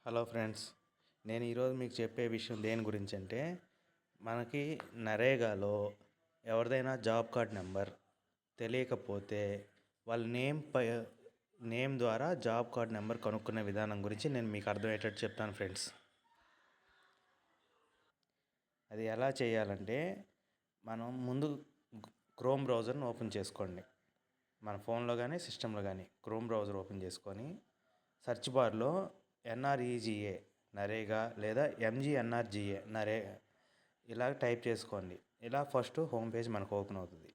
Hello friends, నేను ఈరోజు మీకు చెప్పే విషయం దేని గురించి అంటే, మనకి నరేగాలో ఎవరిదైనా జాబ్ కార్డ్ నెంబర్ తెలియకపోతే వాళ్ళ నేమ్ ద్వారా జాబ్ కార్డ్ నెంబర్ కనుక్కునే విధానం గురించి నేను మీకు అర్థమయ్యేటట్టు చెప్తాను ఫ్రెండ్స్. అది ఎలా చేయాలంటే, మనం ముందు క్రోమ్ బ్రౌజర్ని ఓపెన్ చేసుకోండి. మన ఫోన్లో కానీ సిస్టంలో కానీ క్రోమ్ బ్రౌజర్ ఓపెన్ చేసుకొని సెర్చ్ బార్లో ఎన్ఆర్ఈజీఏ నరేగా లేదా ఎంజీఎన్ఆర్జీఏ ఇలా టైప్ చేసుకోండి. ఇలా ఫస్ట్ హోమ్ పేజ్ మనకు ఓపెన్ అవుతుంది.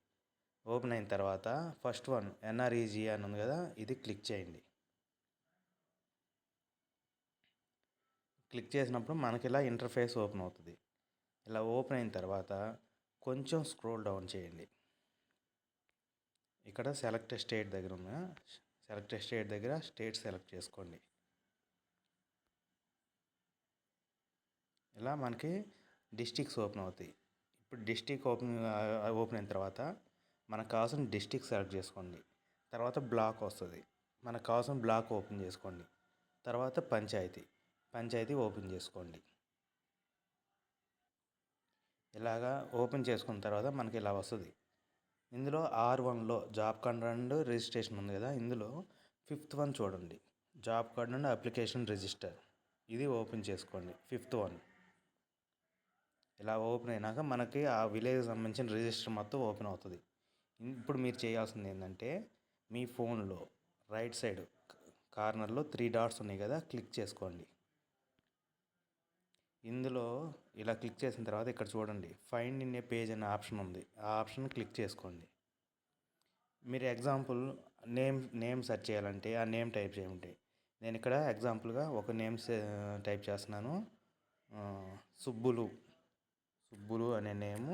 ఓపెన్ అయిన తర్వాత ఫస్ట్ వన్ ఎన్ఆర్ఈజీఏ అని ఉంది కదా, ఇది క్లిక్ చేయండి. క్లిక్ చేసినప్పుడు మనకి ఇలా ఇంటర్ఫేస్ ఓపెన్ అవుతుంది. ఇలా ఓపెన్ అయిన తర్వాత కొంచెం స్క్రోల్ డౌన్ చేయండి. ఇక్కడ సెలెక్ట్ స్టేట్ దగ్గర ఉంది. సెలెక్ట్ స్టేట్ దగ్గర స్టేట్ సెలెక్ట్ చేసుకోండి. ఇలా మనకి డిస్ట్రిక్ట్స్ ఓపెన్ అవుతాయి. ఇప్పుడు డిస్ట్రిక్ట్ ఓపెన్ అయిన తర్వాత మనకు కావాల్సిన డిస్ట్రిక్ట్ సెలెక్ట్ చేసుకోండి. తర్వాత బ్లాక్ వస్తుంది. మనకు కావాల్సిన బ్లాక్ ఓపెన్ చేసుకోండి. తర్వాత పంచాయతీ ఓపెన్ చేసుకోండి. ఇలాగా ఓపెన్ చేసుకున్న తర్వాత మనకి ఇలా వస్తుంది. ఇందులో R1లో జాబ్ కార్డ్ అండ్ రిజిస్ట్రేషన్ ఉంది కదా, ఇందులో 5th వన్ చూడండి, job card and application register. ఇది ఓపెన్ చేసుకోండి, 5th వన్. ఇలా ఓపెన్ అయినాక మనకి ఆ విలేజ్కి సంబంధించిన రిజిస్టర్ మొత్తం ఓపెన్ అవుతుంది. ఇప్పుడు మీరు చేయాల్సింది ఏంటంటే, మీ ఫోన్లో రైట్ సైడ్ కార్నర్లో 3 డాట్స్ ఉన్నాయి కదా, క్లిక్ చేసుకోండి. ఇందులో ఇలా క్లిక్ చేసిన తర్వాత ఇక్కడ చూడండి, ఫైండ్ ఇన్ ఏ పేజ్ అనే ఆప్షన్ ఉంది. ఆ ఆప్షన్ క్లిక్ చేసుకోండి. మీరు ఎగ్జాంపుల్ నేమ్ సెర్చ్ చేయాలంటే ఆ నేమ్ టైప్ చేయండి. నేను ఇక్కడ ఎగ్జాంపుల్గా ఒక నేమ్ టైప్ చేస్తున్నాను. సుబ్బులు అనే నేము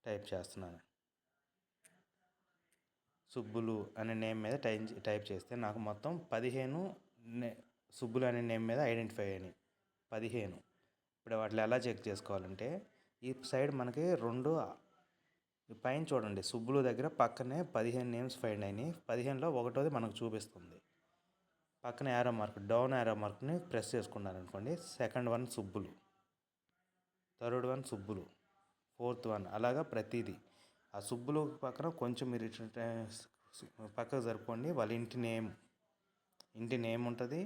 టైప్ చేస్తున్నాను. సుబ్బులు అనే నేమ్ మీద టైప్ చేస్తే నాకు మొత్తం 15 సుబ్బులు అనే నేమ్ మీద ఐడెంటిఫై అయినాయి. 15. ఇప్పుడు వాటిని ఎలా చెక్ చేసుకోవాలంటే, ఈ సైడ్ మనకి 2 పైన చూడండి, సుబ్బులు దగ్గర పక్కనే 15 నేమ్స్ ఫైండ్ అయినాయి. 15లో ఒకటోది మనకు చూపిస్తుంది. పక్కన యారో మార్క్, డౌన్ యారో మార్క్ని ప్రెస్ చేసుకున్నారనుకోండి, సెకండ్ వన్ సుబ్బులు, థర్డ్ వన్ సుబ్బులు, 4th వన్, అలాగా ప్రతిదీ. ఆ సుబ్బులు పక్కన కొంచెం మీరు పక్కకు జరుపుకోండి, వాళ్ళ ఇంటి నేమ్ ఉంటుంది.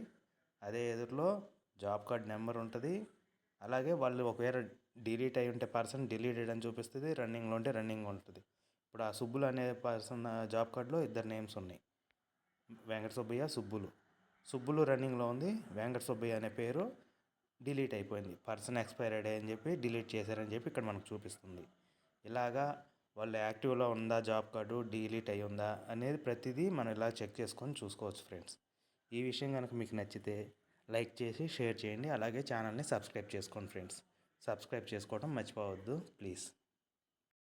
అదే ఎదురులో జాబ్ కార్డ్ నెంబర్ ఉంటుంది. అలాగే వాళ్ళు ఒకవేళ డిలీట్ అయి ఉంటే పర్సన్ డిలీటెడ్ అని చూపిస్తుంది, రన్నింగ్లో ఉంటే రన్నింగ్ ఉంటుంది. ఇప్పుడు ఆ సుబ్బులు అనే పర్సన్ జాబ్ కార్డులో 2 నేమ్స్ ఉన్నాయి, వెంకట సుబ్బయ్య, సుబ్బులు రన్నింగ్లో ఉంది. వెంకట సుబ్బయ్య అనే పేరు డిలీట్ అయిపోయింది, పర్సన్ ఎక్స్పైర్డ్ అని చెప్పి డిలీట్ చేశారని చెప్పి ఇక్కడ మనకు చూపిస్తుంది. ఇలాగా వాళ్ళు యాక్టివ్లో ఉందా జాబ్ కార్డు, డిలీట్ అయి ఉందా అనేది ప్రతిదీ మనం ఇలా చెక్ చేసుకొని చూసుకోవచ్చు ఫ్రెండ్స్. ఈ విషయం కనుక మీకు నచ్చితే లైక్ చేసి షేర్ చేయండి. అలాగే ఛానల్ని సబ్స్క్రైబ్ చేసుకోండి ఫ్రెండ్స్. సబ్స్క్రైబ్ చేసుకోవడం మర్చిపోవద్దు ప్లీజ్.